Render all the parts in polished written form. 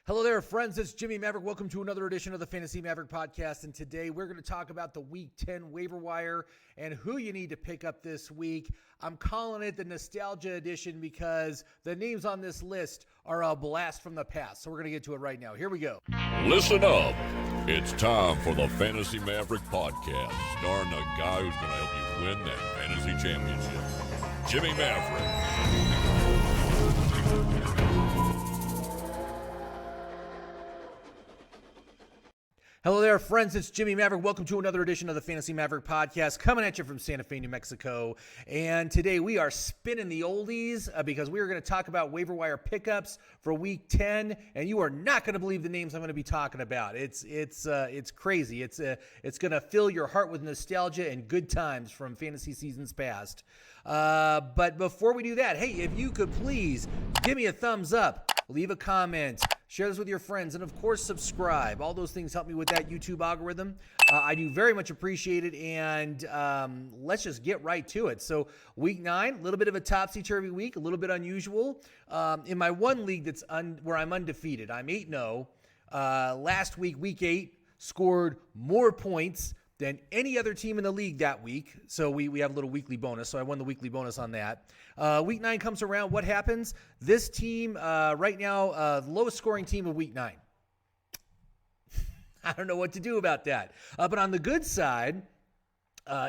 Hello there, friends. It's Jimmy Maverick. Welcome to another edition of the Fantasy Maverick Podcast. And today we're going to talk about the Week 10 waiver wire and who you need to pick up this week. I'm calling it the Nostalgia Edition because the names on this list are a blast from the past. So we're going to get to it right now. Here we go. Listen up. It's time for the Fantasy Maverick Podcast, starring the guy who's going to help you win that fantasy championship, Jimmy Maverick. Hello there, friends. It's Jimmy Maverick. Welcome to another edition of the Fantasy Maverick Podcast, coming at you from Santa Fe, New Mexico. And today we are spinning the oldies because we are going to talk about waiver wire pickups for Week 10. And you are not going to believe the names I'm going to be talking about. It's crazy. It's going to fill your heart with nostalgia and good times from fantasy seasons past. But before we do that, hey, if you could please give me a thumbs up, leave a comment, share this with your friends, and of course, subscribe. All those things help me with that YouTube algorithm. I do very much appreciate it, and let's just get right to it. So Week 9, a little bit of a topsy-turvy week, a little bit unusual. In my one league where I'm undefeated, I'm 8-0. Last week, Week 8, scored more points than any other team in the league that week. So we have a little weekly bonus. So I won the weekly bonus on that. Week 9 comes around. What happens? This team right now, the lowest scoring team of Week 9. I don't know what to do about that. But on the good side,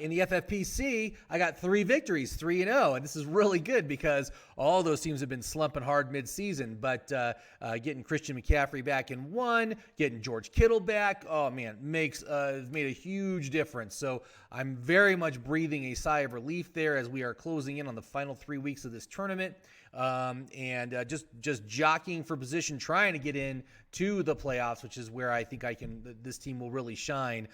in the FFPC, I got 3 victories, 3-0, and this is really good because all those teams have been slumping hard mid-season, but getting Christian McCaffrey back in 1, getting George Kittle back, oh man, made a huge difference. So I'm very much breathing a sigh of relief there as we are closing in on the final 3 weeks of this tournament. And just jockeying for position, trying to get in to the playoffs, which is where I think this team will really shine.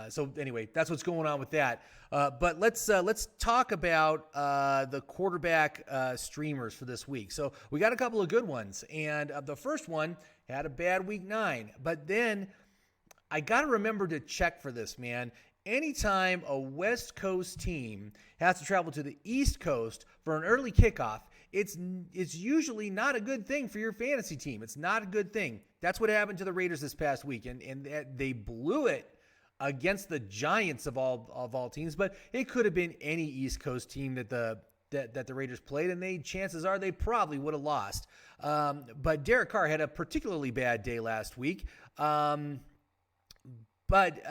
So anyway, that's what's going on with that. But let's talk about the quarterback streamers for this week. So we got a couple of good ones, and the first one had a bad Week 9, but then I got to remember to check for this, man. Anytime a West Coast team has to travel to the East Coast for an early kickoff, it's usually not a good thing for your fantasy team. It's not a good thing. That's what happened to the Raiders this past week, and they blew it against the Giants of all teams. But it could have been any East Coast team that the Raiders played, and chances are they probably would have lost. But Derek Carr had a particularly bad day last week. But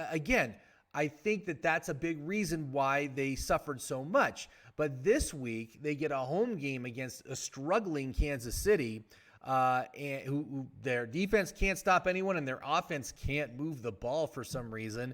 again, I think that's a big reason why they suffered so much. But this week, they get a home game against a struggling Kansas City, and who their defense can't stop anyone, and their offense can't move the ball for some reason.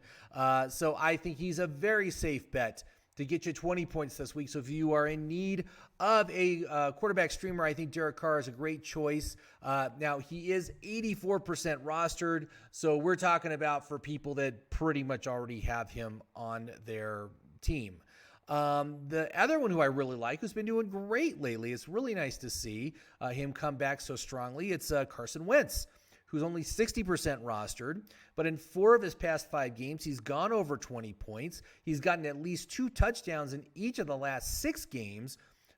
So I think he's a very safe bet to get you 20 points this week. So if you are in need of a quarterback streamer, I think Derek Carr is a great choice. Now, he is 84% rostered, so we're talking about for people that pretty much already have him on their team. The other one who I really like, who's been doing great lately, it's really nice to see him come back so strongly. It's Carson Wentz, who's only 60% rostered, but in 4 of his past 5 games, he's gone over 20 points. He's gotten at least 2 touchdowns in each of the last 6 games.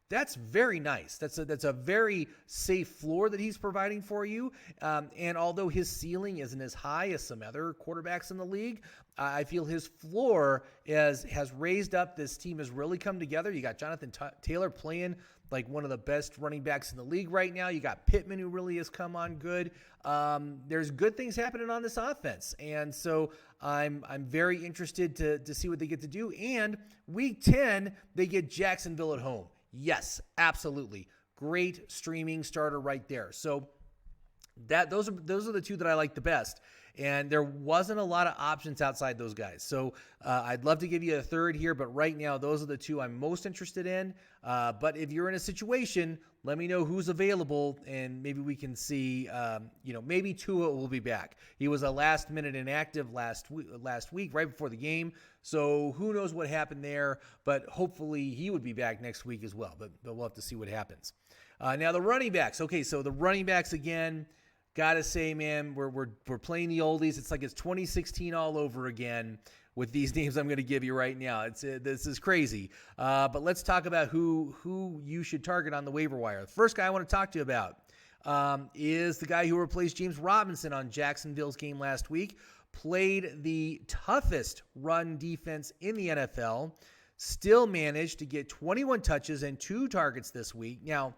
That's very nice. That's a very safe floor that he's providing for you. And although his ceiling isn't as high as some other quarterbacks in the league, I feel his floor has raised up. This team has really come together. You got Jonathan Taylor playing like one of the best running backs in the league right now. You got Pittman, who really has come on good. There's good things happening on this offense. And so I'm very interested to see what they get to do. And Week 10, they get Jacksonville at home. Yes, absolutely. Great streaming starter right there. So those are the 2 that I like the best. And there wasn't a lot of options outside those guys. So I'd love to give you a third here, but right now those are the 2 I'm most interested in. But if you're in a situation, let me know who's available, and maybe we can see, maybe Tua will be back. He was a last-minute inactive last week, right before the game. So who knows what happened there, but hopefully he would be back next week as well. But we'll have to see what happens. Now the running backs. Okay, so the running backs again. Gotta say, man, we're playing the oldies. It's like it's 2016 all over again with these names I'm going to give you right now. This is crazy. But let's talk about who you should target on the waiver wire. The first guy I want to talk to you about, is the guy who replaced James Robinson on Jacksonville's game last week. Played the toughest run defense in the NFL. Still managed to get 21 touches and 2 targets this week. Now,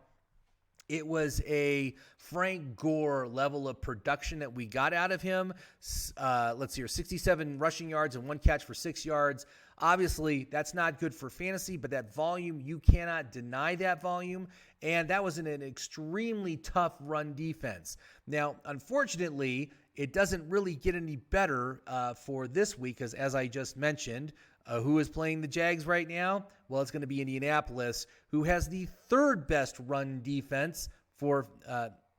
it was a Frank Gore level of production that we got out of him. Let's see here, 67 rushing yards and 1 catch for 6 yards. Obviously, that's not good for fantasy, but that volume, you cannot deny that volume. And that was in an extremely tough run defense. Now, unfortunately, it doesn't really get any better for this week, because as I just mentioned, who is playing the Jags right now? Well, it's going to be Indianapolis, who has the 3rd best run defense for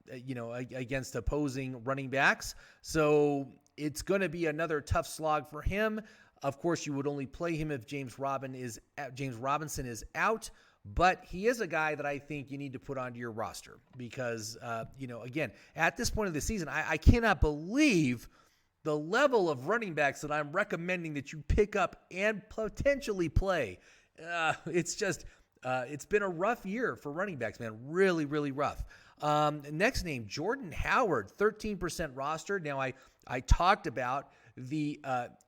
against opposing running backs. So it's going to be another tough slog for him. Of course, you would only play him if James Robinson is out. But he is a guy that I think you need to put onto your roster because, again, at this point of the season, I cannot believe the level of running backs that I'm recommending that you pick up and potentially play. It's just, it's been a rough year for running backs, man. Really, really rough. Next name, Jordan Howard, 13% rostered. Now, I talked about the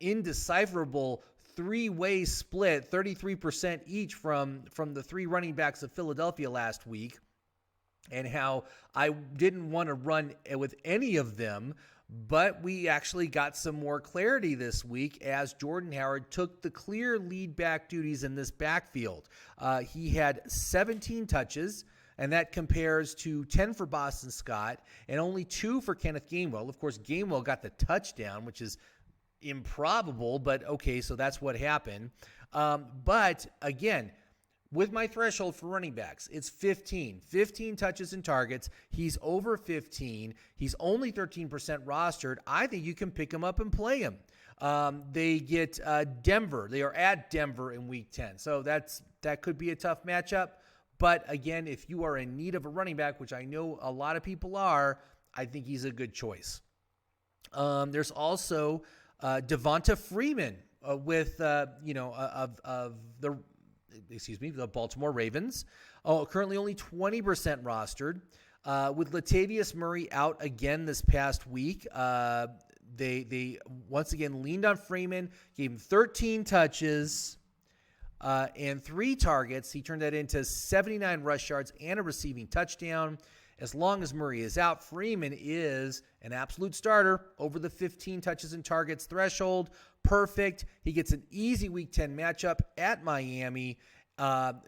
indecipherable 3-way split, 33% each from the 3 running backs of Philadelphia last week, and how I didn't want to run with any of them. But we actually got some more clarity this week as Jordan Howard took the clear lead back duties in this backfield. He had 17 touches, and that compares to 10 for Boston Scott and only 2 for Kenneth Gainwell. Of course, Gainwell got the touchdown, which is improbable, but okay, so that's what happened. But again, with my threshold for running backs, it's 15 touches and targets. He's over 15. He's only 13% rostered. I think you can pick him up and play him. They get Denver. They are at Denver in week 10. So that could be a tough matchup. But again, if you are in need of a running back, which I know a lot of people are, I think he's a good choice. There's also Devonta Freeman with the Baltimore Ravens. Currently only 20% rostered. With Latavius Murray out again this past week, they once again leaned on Freeman, gave him 13 touches and 3 targets. He turned that into 79 rush yards and a receiving touchdown. As long as Murray is out, Freeman is an absolute starter over the 15 touches and targets threshold. Perfect. He gets an easy Week 10 matchup at Miami.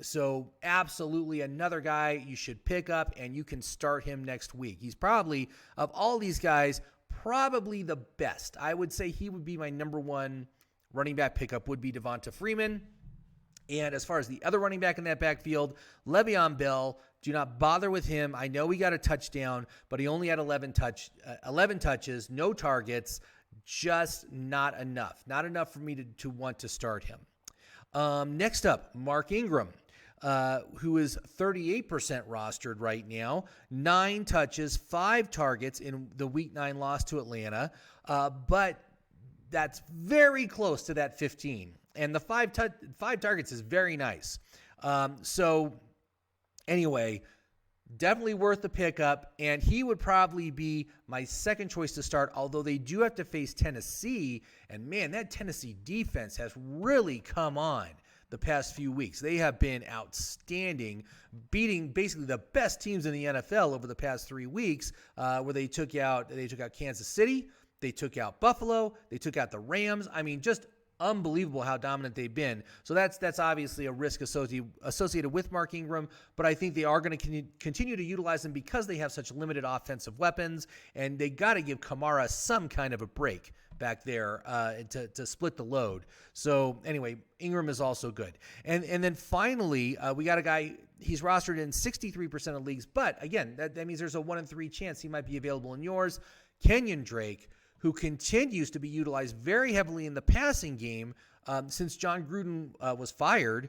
So absolutely another guy you should pick up, and you can start him next week. He's probably, of all these guys, probably the best. I would say he would be my number 1 running back pickup would be Devonta Freeman. And as far as the other running back in that backfield, Le'Veon Bell, do not bother with him. I know he got a touchdown, but he only had 11 touches, no targets, just not enough. Not enough for me to want to start him. Next up, Mark Ingram, who is 38% rostered right now, 9 touches, 5 targets in the Week 9 loss to Atlanta, but that's very close to that 15. And the 5 targets is very nice. So anyway, definitely worth the pickup, and he would probably be my second choice to start, although they do have to face Tennessee, and man, that Tennessee defense has really come on the past few weeks. They have been outstanding, beating basically the best teams in the NFL over the past 3 weeks, where they took out Kansas City, they took out Buffalo, they took out the Rams. I mean, just unbelievable how dominant they've been. So that's obviously a risk associated with Mark Ingram, but I think they are going to continue to utilize him because they have such limited offensive weapons, and they got to give Kamara some kind of a break back there to split the load. So anyway, Ingram is also good. And then finally, we got a guy, he's rostered in 63% of leagues, but again, that means there's a 1 in 3 chance he might be available in yours. Kenyon Drake, who continues to be utilized very heavily in the passing game since John Gruden was fired.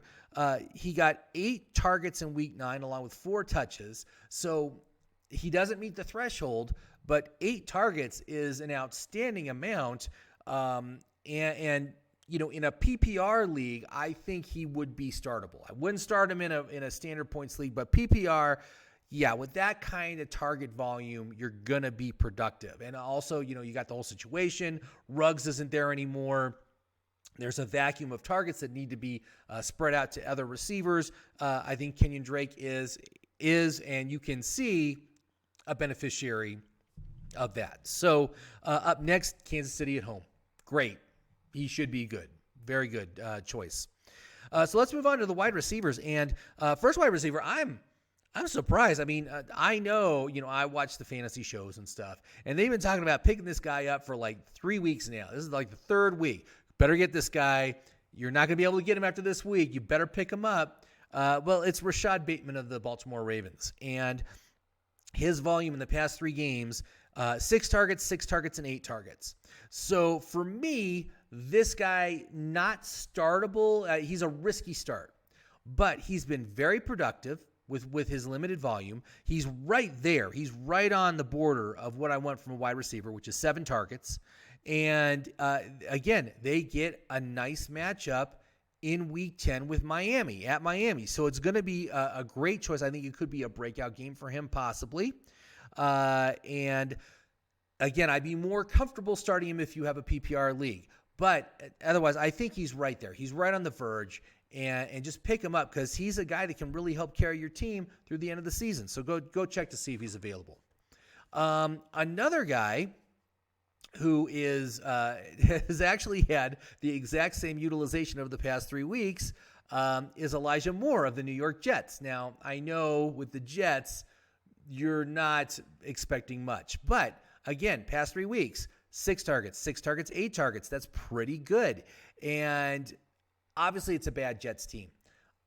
He got 8 targets in Week 9 along with 4 touches. So he doesn't meet the threshold, but 8 targets is an outstanding amount. And you know, in a PPR league, I think he would be startable. I wouldn't start him in a standard points league, but PPR, yeah, with that kind of target volume, you're going to be productive. And also, you got the whole situation. Ruggs isn't there anymore. There's a vacuum of targets that need to be spread out to other receivers. I think Kenyon Drake is, and you can see a beneficiary of that. So up next, Kansas City at home. Great. He should be good. Very good choice. So let's move on to the wide receivers. And first wide receiver, I'm surprised. I mean, I know, I watch the fantasy shows and stuff, and they've been talking about picking this guy up for like 3 weeks now. This is like the third week. Better get this guy. You're not going to be able to get him after this week. You better pick him up. Well, it's Rashad Bateman of the Baltimore Ravens. And his volume in the past 3 games, 6 targets, and 8 targets. So for me, this guy, not startable. He's a risky start. But he's been very productive with his limited volume. He's right there. He's right on the border of what I want from a wide receiver, which is 7 targets. And again, they get a nice matchup in Week 10 with Miami, at Miami. So it's going to be a great choice. I think it could be a breakout game for him, possibly. And again, I'd be more comfortable starting him if you have a PPR league. But otherwise, I think he's right there. He's right on the verge. And just pick him up because he's a guy that can really help carry your team through the end of the season. So go check to see if he's available. Another guy who has actually had the exact same utilization over the past 3 weeks is Elijah Moore of the New York Jets. Now, I know with the Jets, you're not expecting much. But again, past 3 weeks, 6 targets, 8 targets. That's pretty good. And obviously, it's a bad Jets team.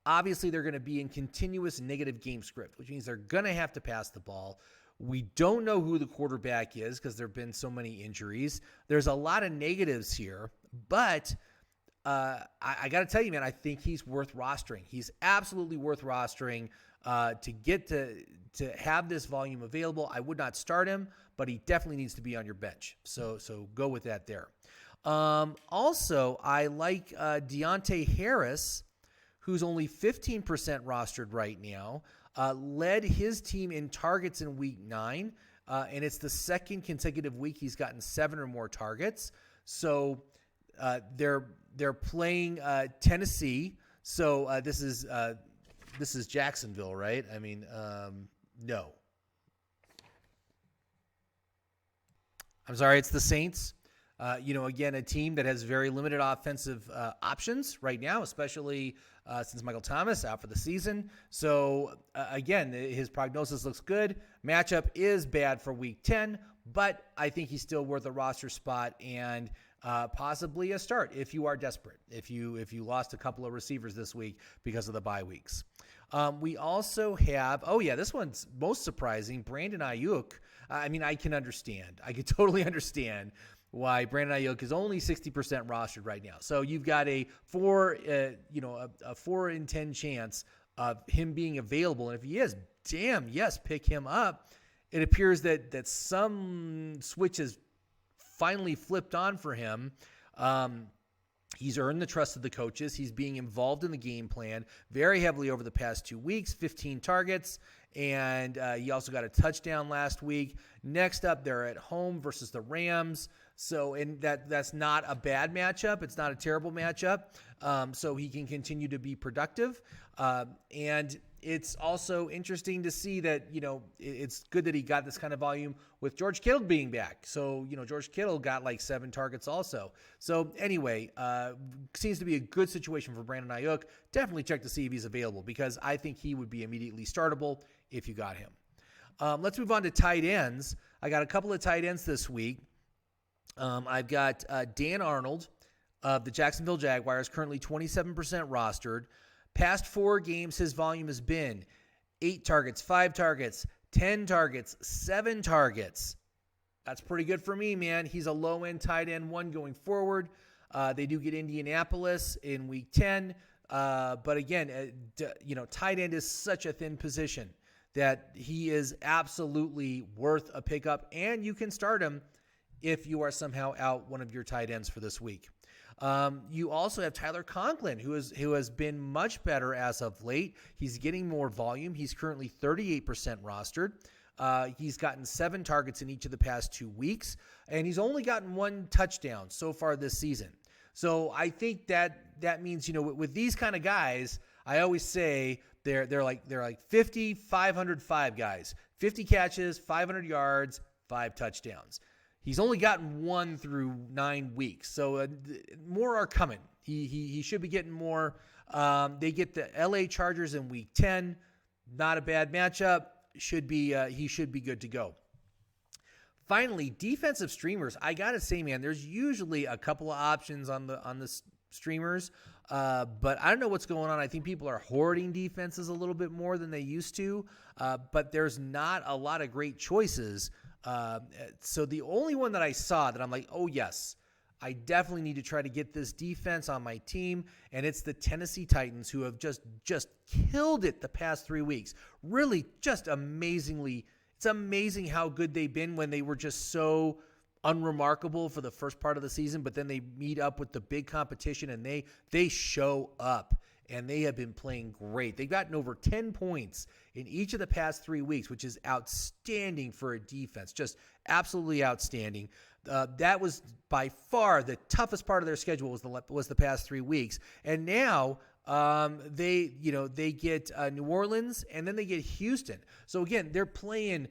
Obviously, they're going to be in continuous negative game script, which means they're going to have to pass the ball. We don't know who the quarterback is because there have been so many injuries. There's a lot of negatives here, but I got to tell you, man, I think he's worth rostering. He's absolutely worth rostering to get to have this volume available. I would not start him, but he definitely needs to be on your bench. So go with that there. Also, I like Deontay Harris, who's only 15% rostered right now, led his team in targets in Week 9, and it's the second consecutive week he's gotten 7 or more targets. So they're playing Tennessee. So this is Jacksonville, right? I mean, no. I'm sorry, it's the Saints. Again, a team that has very limited offensive options right now, especially since Michael Thomas out for the season. So, again, his prognosis looks good. Matchup is bad for Week 10, but I think he's still worth a roster spot and possibly a start if you are desperate, if you lost a couple of receivers this week because of the bye weeks. We also have, this one's most surprising, Brandon Ayuk. I mean, I can totally understand why Brandon Ayuk is only 60% rostered right now. So you've got a 4 in 10 chance of him being available. And if he is, pick him up. It appears that some switch has finally flipped on for him. He's earned the trust of the coaches. He's being involved in the game plan very heavily over the past 2 weeks, 15 targets, and he also got a touchdown last week. Next up, they're at home versus the Rams. So, and that's not a bad matchup. It's not a terrible matchup. So he can continue to be productive. And it's also interesting to see that, it's good that he got this kind of volume with George Kittle being back. So, George Kittle got like 7 targets also. So anyway, seems to be a good situation for Brandon Ayuk. Definitely check to see if he's available because I think he would be immediately startable if you got him. Let's move on to tight ends. I got a couple of tight ends this week. I've got Dan Arnold of the Jacksonville Jaguars, currently 27% rostered. Past 4 games, his volume has been 8 targets, 5 targets, 10 targets, 7 targets. That's pretty good for me, man. He's a low-end tight end 1 going forward. They do get Indianapolis in Week 10. But again, tight end is such a thin position that he is absolutely worth a pickup, and you can start him if you are somehow out one of your tight ends for this week. You also have Tyler Conklin, who has been much better as of late. He's getting more volume. He's currently 38% rostered. He's gotten 7 targets in each of the past 2 weeks, and he's only gotten 1 touchdown so far this season. So I think that means, with these kind of guys, I always say they're like 50, 505 guys, 50 catches, 500 yards, 5 touchdowns. He's only gotten 1 through 9 weeks, so more are coming. He should be getting more. They get the LA Chargers in week 10. Not a bad matchup. He should be good to go. Finally, defensive streamers. I gotta say, man, there's usually a couple of options on the streamers, but I don't know what's going on. I think people are hoarding defenses a little bit more than they used to, but there's not a lot of great choices. So the only one that I saw that I'm like, oh yes, I definitely need to try to get this defense on my team, and it's the Tennessee Titans, who have just killed it the past 3 weeks. Really, just amazingly. It's amazing how good they've been when they were just so unremarkable for the first part of the season, but then they meet up with the big competition and they show up, and they have been playing great. They've gotten over 10 points in each of the past 3 weeks, which is outstanding for a defense. Just absolutely outstanding. That was by far the toughest part of their schedule was the past 3 weeks, and now they get New Orleans, and then they get Houston. So again, they're playing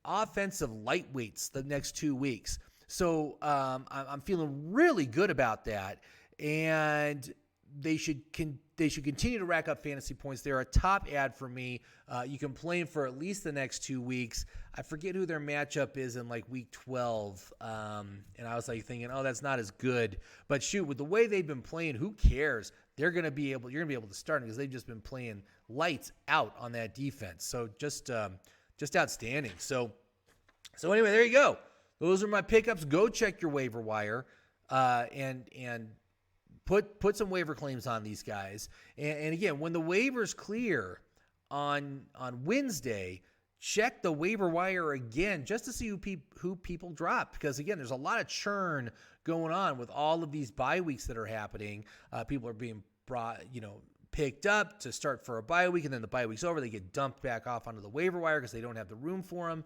offensive lightweights the next 2 weeks. So I'm feeling really good about that, and they should continue to rack up fantasy points. They're a top ad for me. You can play them for at least the next 2 weeks. I forget who their matchup is in like week 12, and I was like thinking, oh, that's not as good. But shoot, with the way they've been playing, who cares? You're gonna be able to start them because they've just been playing lights out on that defense. So just outstanding. So anyway, there you go. Those are my pickups. Go check your waiver wire, and put some waiver claims on these guys. And again, when the waivers clear on Wednesday, check the waiver wire again just to see who people drop, because again, there's a lot of churn going on with all of these bye weeks that are happening. People are being brought, picked up to start for a bye week, and then the bye week's over, they get dumped back off onto the waiver wire because they don't have the room for them.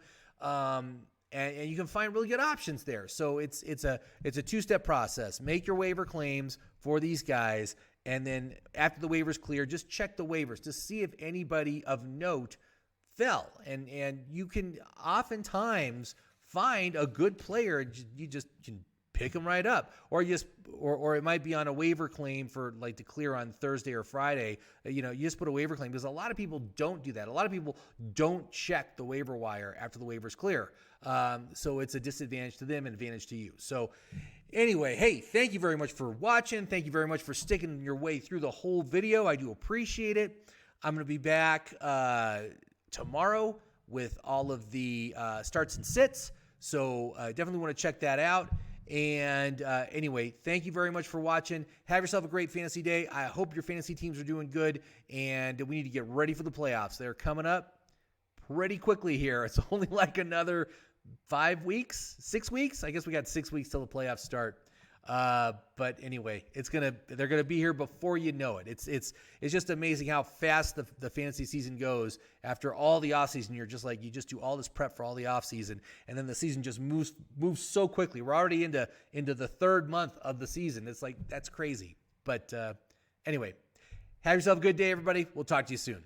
And you can find really good options there. So it's a 2-step process. Make your waiver claims for these guys, and then after the waivers clear, just check the waivers to see if anybody of note fell. And you can oftentimes find a good player, and you just can pick them right up, or it might be on a waiver claim for like to clear on Thursday or Friday. You just put a waiver claim, because a lot of people don't do that. A lot of people don't check the waiver wire after the waivers clear. So it's a disadvantage to them and advantage to you. So anyway, hey, thank you very much for watching. Thank you very much for sticking your way through the whole video. I do appreciate it. I'm going to be back tomorrow with all of the starts and sits. So definitely want to check that out. And anyway, thank you very much for watching. Have yourself a great fantasy day. I hope your fantasy teams are doing good, and we need to get ready for the playoffs. They're coming up pretty quickly here. It's only like another 5 weeks, 6 weeks. I guess we got 6 weeks till the playoffs start. But anyway, they're gonna be here before you know it. It's just amazing how fast the fantasy season goes. After all the offseason, you just do all this prep for all the offseason, and then the season just moves so quickly. We're already into the 3rd month of the season. It's like, that's crazy. But anyway, have yourself a good day, everybody. We'll talk to you soon.